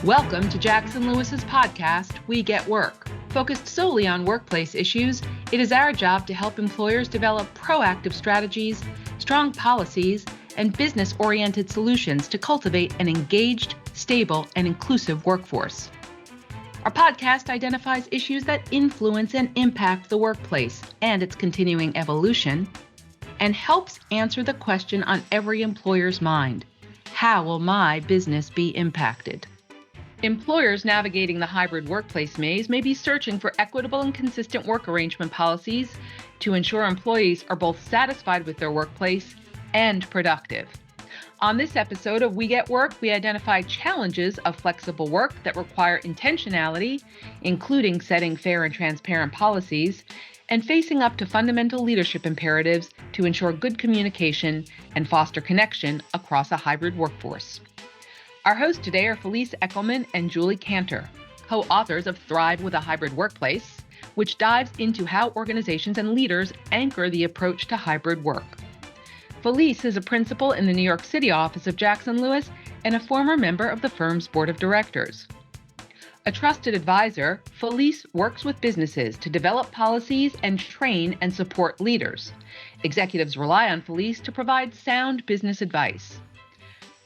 Welcome to Jackson Lewis's podcast, We Get Work. Focused solely on workplace issues, it is our job to help employers develop proactive strategies, strong policies, and business-oriented solutions to cultivate an engaged, stable, and inclusive workforce. Our podcast identifies issues that influence and impact the workplace and its continuing evolution, and helps answer the question on every employer's mind: how will my business be impacted? Employers navigating the hybrid workplace maze may be searching for equitable and consistent work arrangement policies to ensure employees are both satisfied with their workplace and productive. On this episode of We Get Work, we identify challenges of flexible work that require intentionality, including setting fair and transparent policies, and facing up to fundamental leadership imperatives to ensure good communication and foster connection across a hybrid workforce. Our hosts today are Felice Eckelman and Julie Cantor, co-authors of Thrive with a Hybrid Workplace, which dives into how organizations and leaders anchor the approach to hybrid work. Felice is a principal in the New York City office of Jackson Lewis and a former member of the firm's board of directors. A trusted advisor, Felice works with businesses to develop policies and train and support leaders. Executives rely on Felice to provide sound business advice.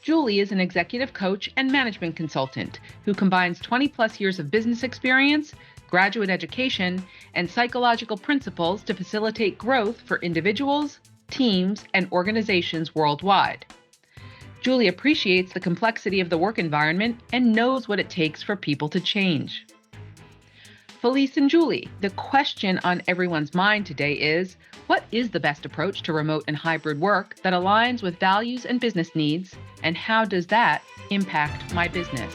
Julie is an executive coach and management consultant who combines 20-plus years of business experience, graduate education, and psychological principles to facilitate growth for individuals, teams, and organizations worldwide. Julie appreciates the complexity of the work environment and knows what it takes for people to change. Felice and Julie, the question on everyone's mind today is, what is the best approach to remote and hybrid work that aligns with values and business needs, and how does that impact my business?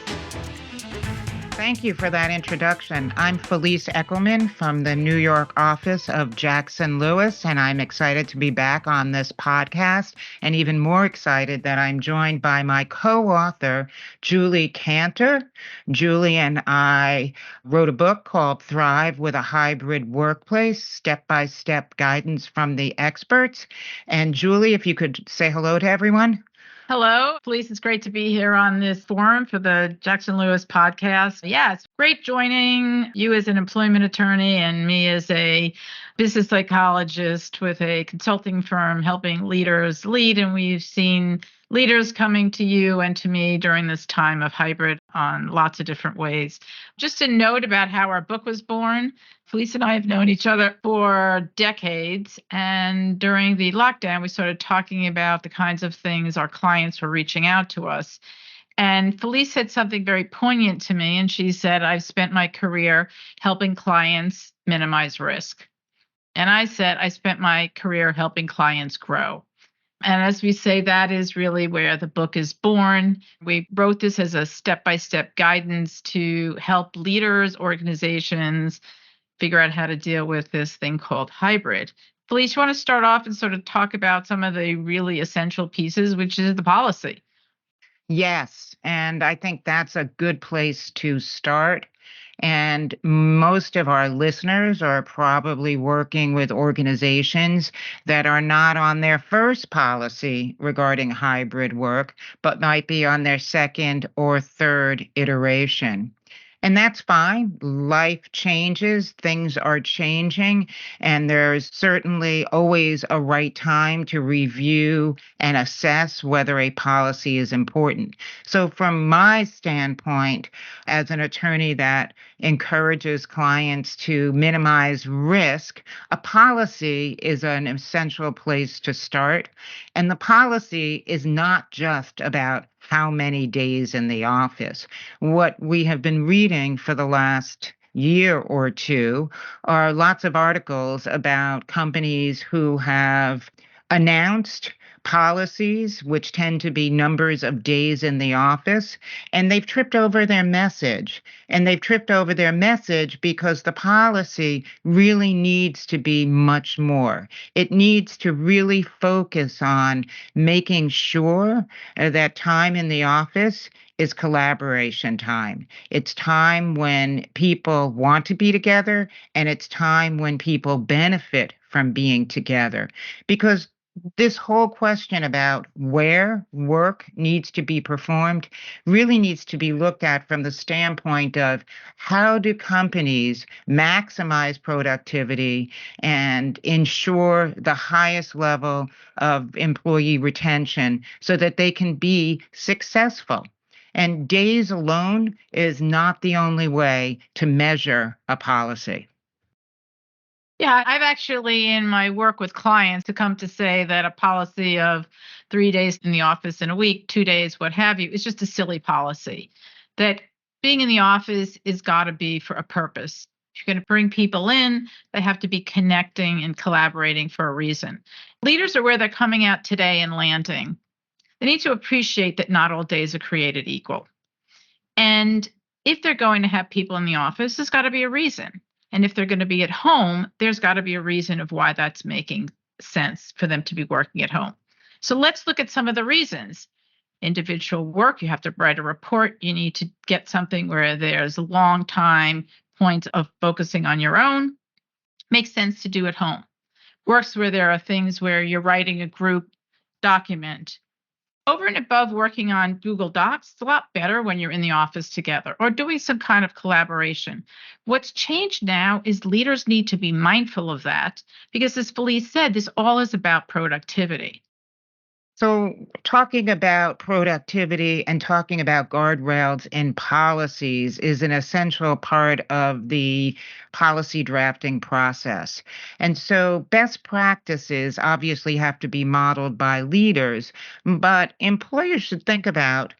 Thank you for that introduction. I'm Felice Eckelman from the New York office of Jackson Lewis, and I'm excited to be back on this podcast, and even more excited that I'm joined by my co-author, Julie Cantor. Julie and I wrote a book called Thrive with a Hybrid Workplace, Step-by-Step Guidance from the Experts. And Julie, if you could say hello to everyone. Hello, Felice. It's great to be here on this forum for the Jackson Lewis podcast. Yeah, it's great joining you as an employment attorney and me as a business psychologist with a consulting firm helping leaders lead. And we've seen leaders coming to you and to me during this time of hybrid on lots of different ways. Just a note about how our book was born. Felice and I have known each other for decades, and during the lockdown, we started talking about the kinds of things our clients were reaching out to us. And Felice said something very poignant to me, and she said, I've spent my career helping clients minimize risk. And I said, I spent my career helping clients grow. And as we say, that is really where the book is born. We wrote this as a step-by-step guidance to help leaders, organizations, figure out how to deal with this thing called hybrid. Felice, you want to start off and sort of talk about some of the really essential pieces, which is the policy? Yes, and I think that's a good place to start. And most of our listeners are probably working with organizations that are not on their first policy regarding hybrid work, but might be on their second or third iteration. And that's fine. Life changes, things are changing, and there's certainly always a right time to review and assess whether a policy is important. So from my standpoint, as an attorney that encourages clients to minimize risk, a policy is an essential place to start. And the policy is not just about how many days in the office. What we have been reading for the last year or two are lots of articles about companies who have announced policies, which tend to be numbers of days in the office, and they've tripped over their message. And they've tripped over their message because the policy really needs to be much more. It needs to really focus on making sure that time in the office is collaboration time. It's time when people want to be together, and it's time when people benefit from being together. Because This whole question about where work needs to be performed really needs to be looked at from the standpoint of how do companies maximize productivity and ensure the highest level of employee retention so that they can be successful. And days alone is not the only way to measure a policy. Yeah, I've actually, in my work with clients, to come to say that a policy of 3 days in the office in a week, 2 days, what have you, is just a silly policy. That being in the office is got to be for a purpose. If you're going to bring people in, they have to be connecting and collaborating for a reason. Leaders are where they're coming out today and landing. They need to appreciate that not all days are created equal. And if they're going to have people in the office, there's got to be a reason. And if they're going to be at home, there's got to be a reason of why that's making sense for them to be working at home. So let's look at some of the reasons. Individual work, you have to write a report. You need to get something where there's a long time points of focusing on your own. Makes sense to do at home. Works where there are things where you're writing a group document over and above working on Google Docs. It's a lot better when you're in the office together or doing some kind of collaboration. What's changed now is leaders need to be mindful of that because, as Felice said, this all is about productivity. So, talking about productivity and talking about guardrails and policies is an essential part of the policy drafting process. And so, best practices obviously have to be modeled by leaders, but employers should think about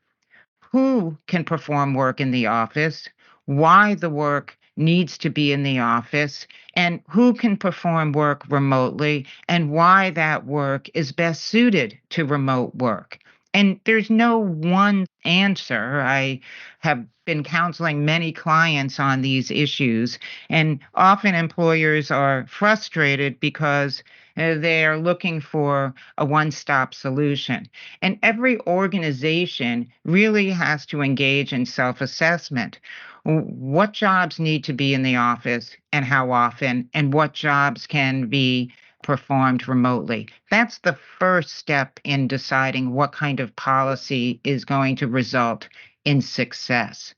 who can perform work in the office, why the work needs to be in the office, and who can perform work remotely, and why that work is best suited to remote work. And there's no one answer. I have been counseling many clients on these issues, and often employers are frustrated because they are looking for a one stop solution. And every organization really has to engage in self assessment. What jobs need to be in the office and how often, and what jobs can be performed remotely? That's the first step in deciding what kind of policy is going to result in success.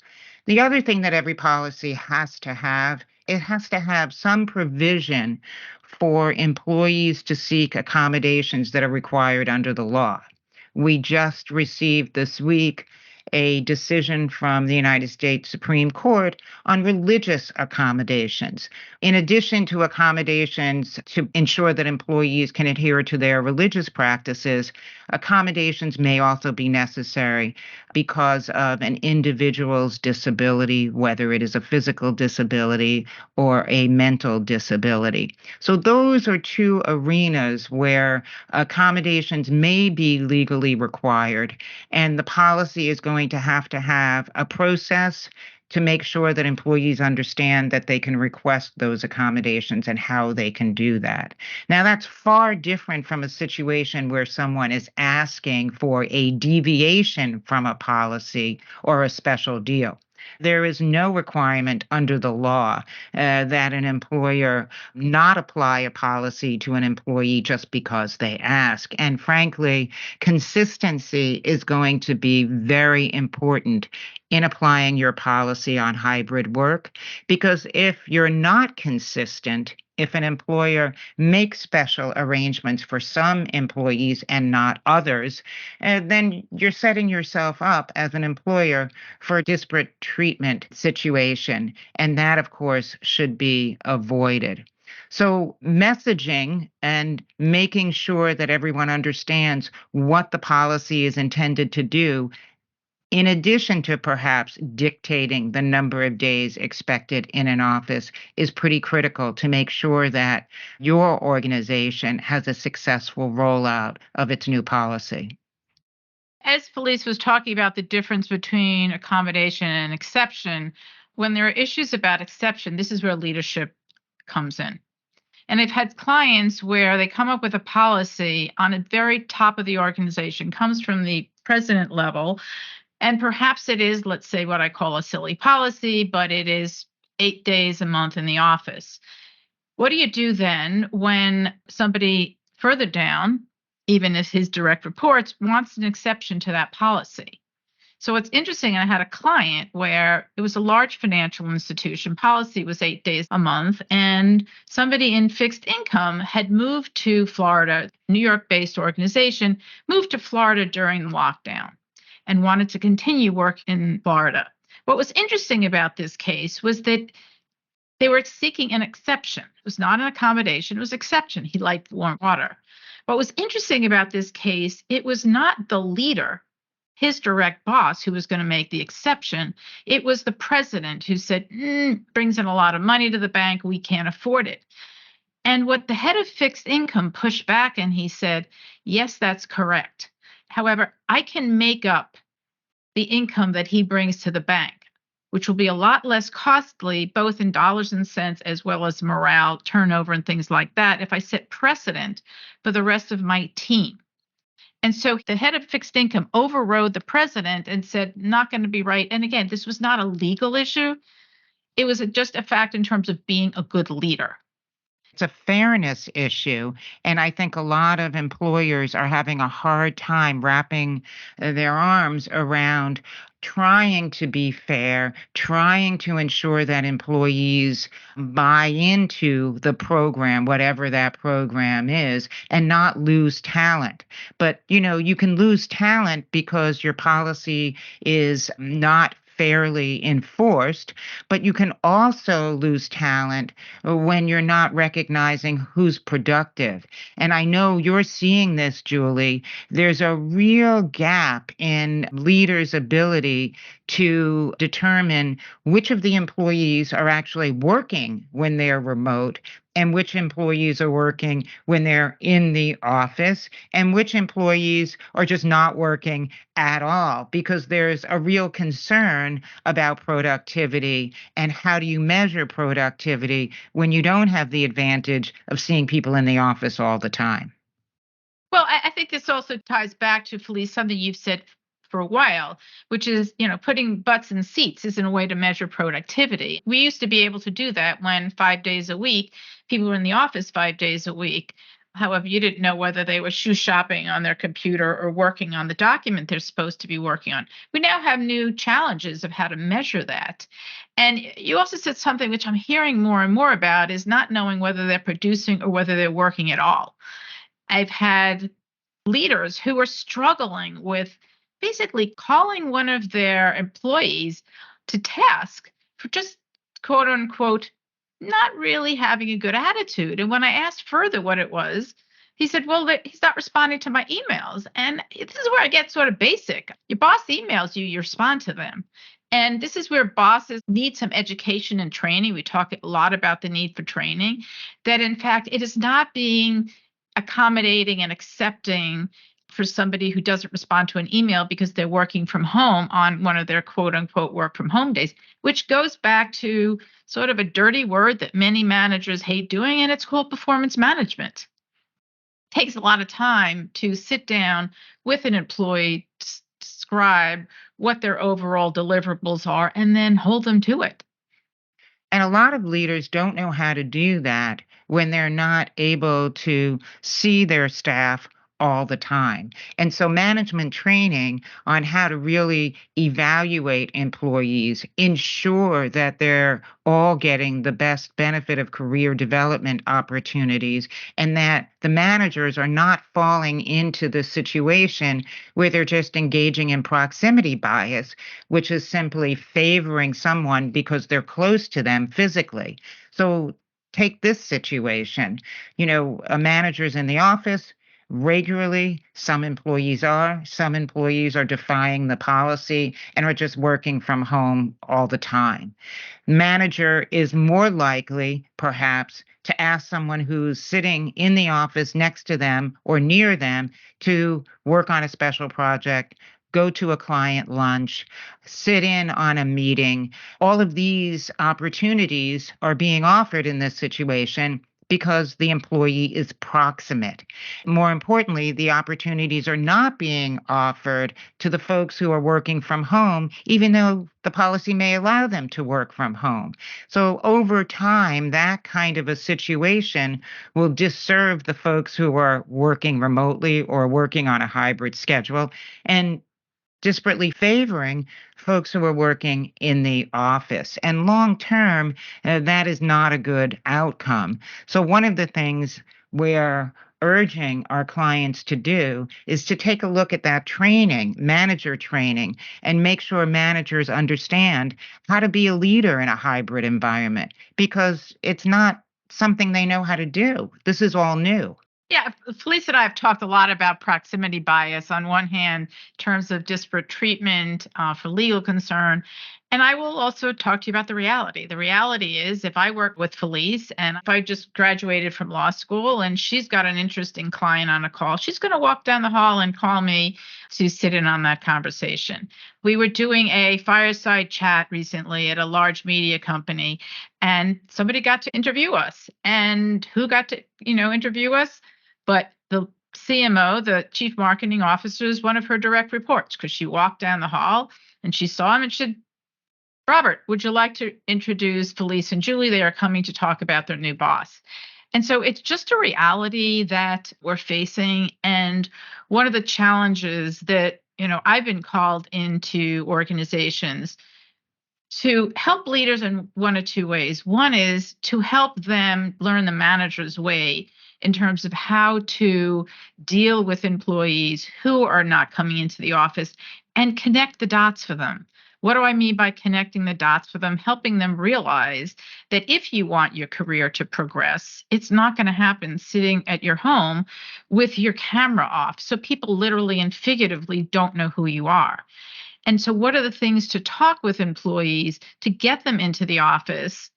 The other thing that every policy has to have, it has to have some provision for employees to seek accommodations that are required under the law. We just received this week a decision from the United States Supreme Court on religious accommodations. In addition to accommodations to ensure that employees can adhere to their religious practices, accommodations may also be necessary because of an individual's disability, whether it is a physical disability or a mental disability. So those are two arenas where accommodations may be legally required, and the policy is going to have a process to make sure that employees understand that they can request those accommodations and how they can do that. Now, that's far different from a situation where someone is asking for a deviation from a policy or a special deal. There is no requirement under the law that an employer not apply a policy to an employee just because they ask. And frankly, consistency is going to be very important in applying your policy on hybrid work, because if you're not consistent, if an employer makes special arrangements for some employees and not others, then you're setting yourself up as an employer for a disparate treatment situation. And that, of course, should be avoided. So, messaging and making sure that everyone understands what the policy is intended to do, in addition to perhaps dictating the number of days expected in an office, is pretty critical to make sure that your organization has a successful rollout of its new policy. As Felice was talking about the difference between accommodation and exception, when there are issues about exception, this is where leadership comes in. And I've had clients where they come up with a policy on a very top of the organization, comes from the president level, and perhaps it is, let's say, what I call a silly policy, but it is 8 days a month in the office. What do you do then when somebody further down even if his direct reports, wants an exception to that policy. So it's interesting. I had a client where it was a large financial institution. Policy was 8 days a month, and somebody in fixed income had moved to Florida, New York-based organization, moved to Florida during the lockdown and wanted to continue work in Florida. What was interesting about this case was that they were seeking an exception. It was not an accommodation, it was exception. He liked warm water. What was interesting about this case, it was not the leader, his direct boss, who was going to make the exception. It was the president who said, brings in a lot of money to the bank, we can't afford it. And what the head of fixed income pushed back and he said, yes, that's correct. However, I can make up the income that he brings to the bank, which will be a lot less costly, both in dollars and cents, as well as morale, turnover, and things like that, if I set precedent for the rest of my team. And so the head of fixed income overrode the president and said, not going to be right. And again, this was not a legal issue. It was just a fact in terms of being a good leader. It's a fairness issue. And I think a lot of employers are having a hard time wrapping their arms around trying to be fair, trying to ensure that employees buy into the program, whatever that program is, and not lose talent. But, you can lose talent because your policy is not fairly enforced, but you can also lose talent when you're not recognizing who's productive. And I know you're seeing this, Julie. There's a real gap in leaders' ability to determine which of the employees are actually working when they're remote and which employees are working when they're in the office and which employees are just not working at all, because there's a real concern about productivity and how do you measure productivity when you don't have the advantage of seeing people in the office all the time. Well, I think this also ties back to, Felice, something you've said for a while, which is, putting butts in seats isn't a way to measure productivity. We used to be able to do that when 5 days a week, people were in the office 5 days a week. However, you didn't know whether they were shoe shopping on their computer or working on the document they're supposed to be working on. We now have new challenges of how to measure that. And you also said something which I'm hearing more and more about is not knowing whether they're producing or whether they're working at all. I've had leaders who are struggling with basically calling one of their employees to task for just quote unquote not really having a good attitude. And when I asked further what it was, he said, well, he's not responding to my emails. And this is where I get sort of basic. Your boss emails you, you respond to them. And this is where bosses need some education and training. We talk a lot about the need for training, that in fact, it is not being accommodating and accepting for somebody who doesn't respond to an email because they're working from home on one of their quote unquote work from home days, which goes back to sort of a dirty word that many managers hate doing, and it's called performance management. It takes a lot of time to sit down with an employee, describe what their overall deliverables are, and then hold them to it. And a lot of leaders don't know how to do that when they're not able to see their staff all the time. And so management training on how to really evaluate employees, ensure that they're all getting the best benefit of career development opportunities, and that the managers are not falling into the situation where they're just engaging in proximity bias, which is simply favoring someone because they're close to them physically. So take this situation, a manager's in the office regularly. Some employees are defying the policy and are just working from home all the time. Manager is more likely, perhaps, to ask someone who's sitting in the office next to them or near them to work on a special project, go to a client lunch, sit in on a meeting. All of these opportunities are being offered in this situation because the employee is proximate. More importantly, the opportunities are not being offered to the folks who are working from home, even though the policy may allow them to work from home. So over time, that kind of a situation will disserve the folks who are working remotely or working on a hybrid schedule and disparately favoring folks who are working in the office. And long term, that is not a good outcome. So, one of the things we're urging our clients to do is to take a look at that training, manager training, and make sure managers understand how to be a leader in a hybrid environment because it's not something they know how to do. This is all new. Yeah, Felice and I have talked a lot about proximity bias. On one hand, in terms of disparate treatment for legal concern. And I will also talk to you about the reality. The reality is, if I work with Felice and if I just graduated from law school and she's got an interesting client on a call, she's going to walk down the hall and call me to sit in on that conversation. We were doing a fireside chat recently at a large media company, and somebody got to interview us. And who got to, interview us? But the CMO, the chief marketing officer, is one of her direct reports because she walked down the hall and she saw him and she said, Robert, would you like to introduce Felice and Julie? They are coming to talk about their new boss. And so it's just a reality that we're facing. And one of the challenges that, I've been called into organizations to help leaders in one of two ways. One is to help them learn the manager's way in terms of how to deal with employees who are not coming into the office and connect the dots for them. What do I mean by connecting the dots for them? Helping them realize that if you want your career to progress, it's not going to happen sitting at your home with your camera off. So people literally and figuratively don't know who you are. And so what are the things to talk with employees to get them into the office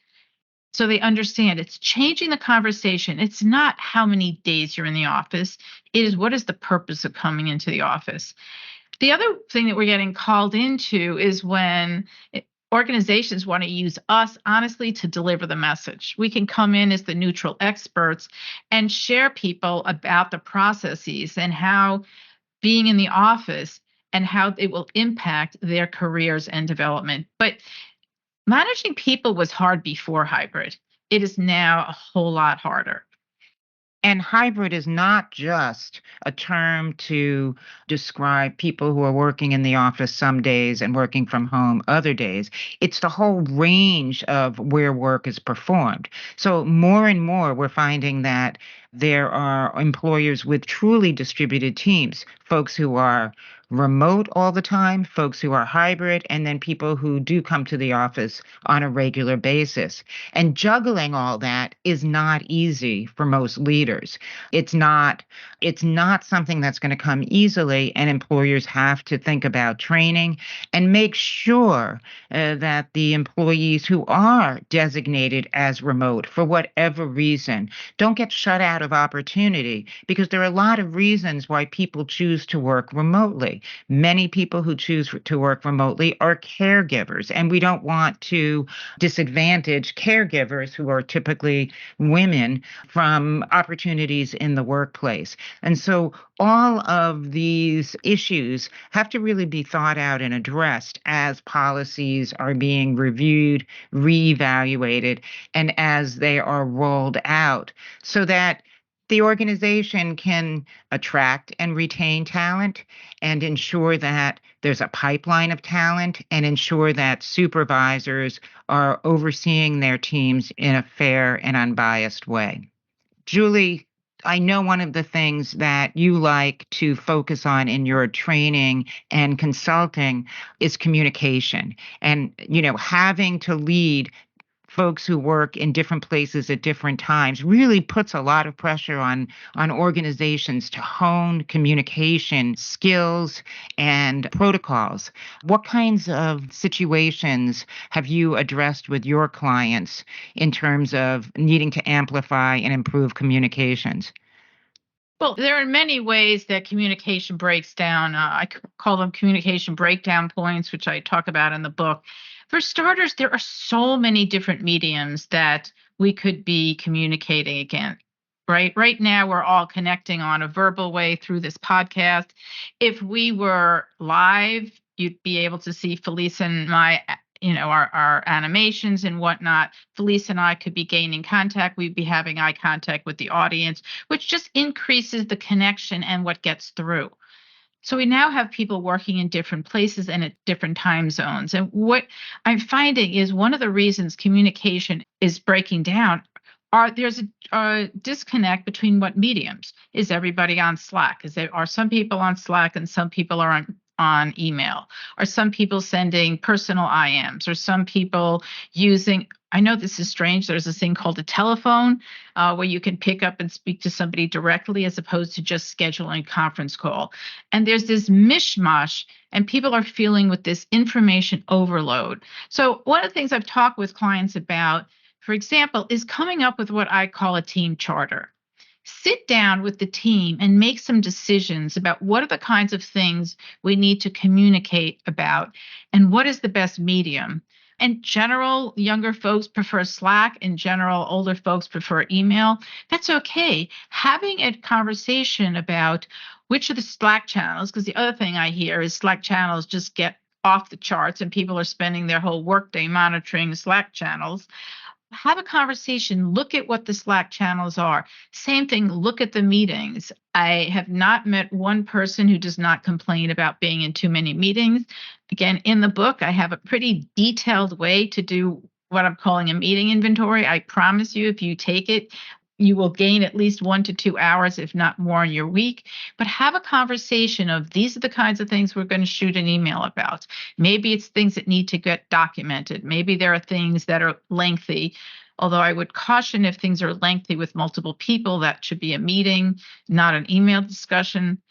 so they understand? It's changing the conversation. It's not how many days you're in the office. It is, what is the purpose of coming into the office? The other thing that we're getting called into is when organizations want to use us, honestly, to deliver the message. We can come in as the neutral experts and share people about the processes and how being in the office and how it will impact their careers and development. But managing people was hard before hybrid. It is now a whole lot harder. And hybrid is not just a term to describe people who are working in the office some days and working from home other days. It's the whole range of where work is performed. So more and more, we're finding that there are employers with truly distributed teams, folks who are remote all the time, folks who are hybrid, and then people who do come to the office on a regular basis. And juggling all that is not easy for most leaders. It's not something that's going to come easily, and employers have to think about training and make sure that the employees who are designated as remote for whatever reason don't get shut out of opportunity, because there are a lot of reasons why people choose to work remotely. Many people who choose to work remotely are caregivers, and we don't want to disadvantage caregivers who are typically women from opportunities in the workplace. And so all of these issues have to really be thought out and addressed as policies are being reviewed, reevaluated, and as they are rolled out, so that the organization can attract and retain talent and ensure that there's a pipeline of talent and ensure that supervisors are overseeing their teams in a fair and unbiased way. Julie, I know one of the things that you like to focus on in your training and consulting is communication. And, having to lead folks who work in different places at different times really puts a lot of pressure on organizations to hone communication skills and protocols. What kinds of situations have you addressed with your clients in terms of needing to amplify and improve communications? Well, there are many ways that communication breaks down. I call them communication breakdown points, which I talk about in the book. For starters, there are so many different mediums that we could be communicating again. Right now, we're all connecting on a verbal way through this podcast. If we were live, you'd be able to see Felice and my, our animations and whatnot. Felice and I could be gaining contact. We'd be having eye contact with the audience, which just increases the connection and what gets through. So we now have people working in different places and at different time zones. And what I'm finding is one of the reasons communication is breaking down there's a disconnect between what mediums. Is everybody on Slack? Are some people on Slack and some people are on email? Are some people sending personal IMs? Or some people using, I know this is strange, there's this thing called a telephone where you can pick up and speak to somebody directly as opposed to just scheduling a conference call. And there's this mishmash and people are feeling with this information overload. So one of the things I've talked with clients about, for example, is coming up with what I call a team charter. Sit down with the team and make some decisions about what are the kinds of things we need to communicate about and what is the best medium. In general, younger folks prefer Slack. In general, older folks prefer email. That's okay. Having a conversation about which of the Slack channels, because the other thing I hear is Slack channels just get off the charts and people are spending their whole workday monitoring Slack channels. Have a conversation, look at what the Slack channels are. Same thing, look at the meetings. I have not met one person who does not complain about being in too many meetings. Again, in the book, I have a pretty detailed way to do what I'm calling a meeting inventory. I promise you, if you take it, you will gain at least 1 to 2 hours, if not more, in your week. But have a conversation of these are the kinds of things we're going to shoot an email about. Maybe it's things that need to get documented. Maybe there are things that are lengthy. Although I would caution if things are lengthy with multiple people, that should be a meeting, not an email discussion.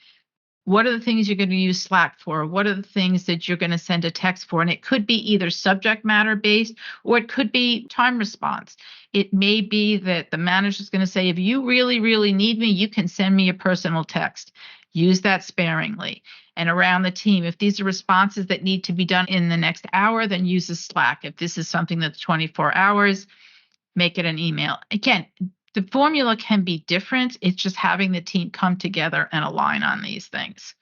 What are the things you're going to use Slack for? What are the things that you're going to send a text for? And it could be either subject matter based or it could be time response. It may be that the manager is going to say, if you really, really need me, you can send me a personal text. Use that sparingly. And around the team, if these are responses that need to be done in the next hour, then use a Slack. If this is something that's 24 hours, make it an email. Again, the formula can be different. It's just having the team come together and align on these things.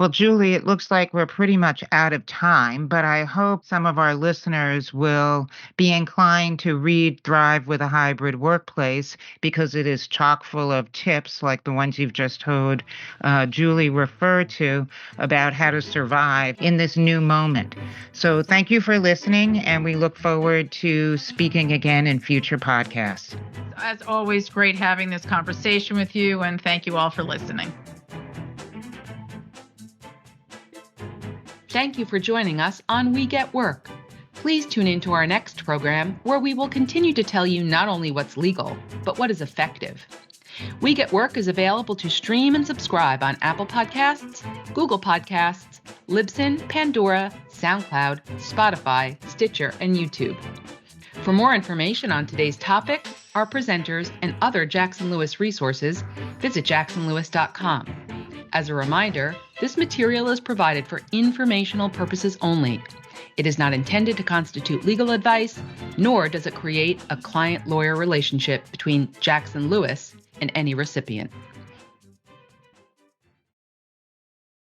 Well, Julie, it looks like we're pretty much out of time, but I hope some of our listeners will be inclined to read Thrive with a Hybrid Workplace because it is chock full of tips like the ones you've just heard Julie refer to about how to survive in this new moment. So thank you for listening, and we look forward to speaking again in future podcasts. As always, great having this conversation with you, and thank you all for listening. Thank you for joining us on We Get Work. Please tune into our next program where we will continue to tell you not only what's legal, but what is effective. We Get Work is available to stream and subscribe on Apple Podcasts, Google Podcasts, Libsyn, Pandora, SoundCloud, Spotify, Stitcher, and YouTube. For more information on today's topic, our presenters, and other Jackson Lewis resources, visit jacksonlewis.com. As a reminder, this material is provided for informational purposes only. It is not intended to constitute legal advice, nor does it create a client-lawyer relationship between Jackson Lewis and any recipient.